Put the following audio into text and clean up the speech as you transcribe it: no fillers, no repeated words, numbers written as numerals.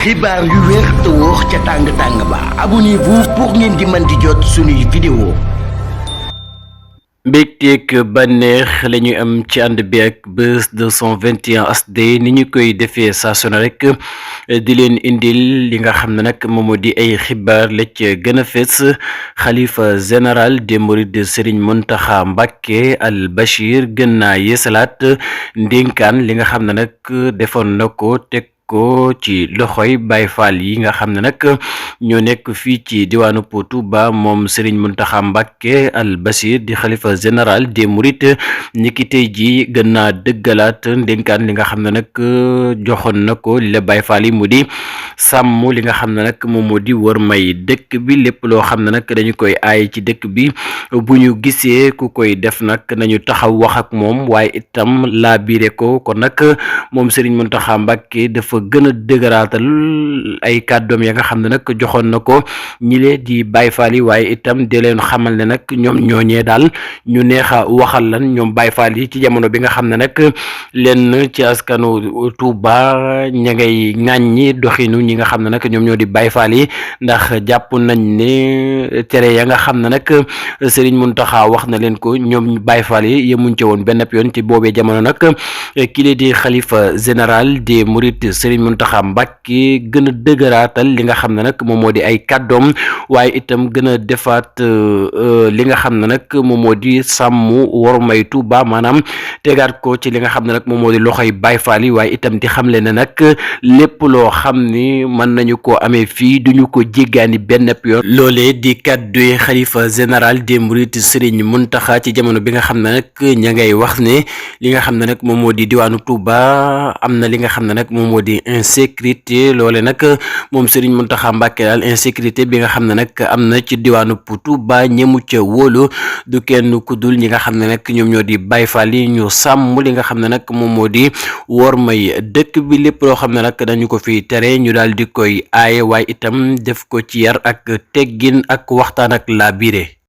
xibaar yu wér te wóor ca tàng ba abonnez-vous pour ngeen di mën di jot suñuy vidéo. mbégteeg bànneex la ñuy am ci ànd bi ak Buzz 221 HD ni ñu koy defee saa su ne rek di leen indil li nga xam ne nag moom moo di ay xibaar la ca gën a fees. xalifa général des mourides Serigne Mountakha Mbacké Al Bachir gën naa yeesalaat ndénkaan li nga xam ne nag defoon na ko teg ko ci loxoy Baye Fall yi nga xam ne nag ñoo nekk fii ci diwaanu Touba moom Serigne Mountakha Mbacké Al Bachir di xalifa général des mourides niki tey ji gën naa dëggalaat ndénkaan li nga xam ne nag joxoon na ko li la Baye Fall yi mu di sàmm li nga xam ne nag moom moo di wër may dëkk bi lépp loo xam ne nag dañu koy aay ci dëkk bi bu ñu gisee ku koy def nag nañu taxaw wax ak moom waaye itam laa biire ko kon nag moom Serigne Mountakha Mbacké dafa gën a dëgëraatal ay kàddoom ya nga xam ne nag joxoon na ko ñile di Baye Fall yi waaye itam di leen xamal ne nag ñoom ñooñee daal ñu neex a waxal lan ñoom Baye Fall yi ci jamono bi nga xam ne nag lenn ci askanu Touba ña ngay ŋàññi doxinu ñi nga xam ne nag ñoom ñoo di Baye Fall yi ndax jàpp nañ ne tere ya nga xam ne nag Serigne Mountakha wax na leen ko ñoom Baye Fall yi yemuñ ci woon benn yoon ci boobee jamono nag kii di xalifa général des mourides Serigne Mountakha Mbacké gën a dëgëraatal li nga xam ne nag moom moo di ay kàddoom waaye itam gën a defaat li nga xam ne nag moom moo di sàmm wormay Touba maanaam tegaat ko ci li nga xam ne nag moom moo di loxoy Baye Fall yi waaye itam di xamle ne nag lépp loo xam ni mën nañu koo amee fii duñu ko jéggaani benn yoon loolee di kàdduy xalifa général des mourides Serigne Mountakha ci jamono bi nga xam ne nag ña ngay wax ne li nga xam ne nag moom moo di diwaanu Touba am na li nga xam ne nag moom moo di insécurité loole nag moom Serigne Mountakha Mbacké daal insécurité bi nga xam ne nag am na ci diwaanu Touba ñemu ca wóolu du kenn ku dul ñi nga xam ne nag ñoom ñoo di Baye Fall yi ñu sàmm li nga xam ne nag moom moo di wor may dëkk bi lépp loo xam ne nag dañu ko fi tere ñu daal di koy aaye waaye itam def ko ci yar ak teggin ak waxtaan ak laa biire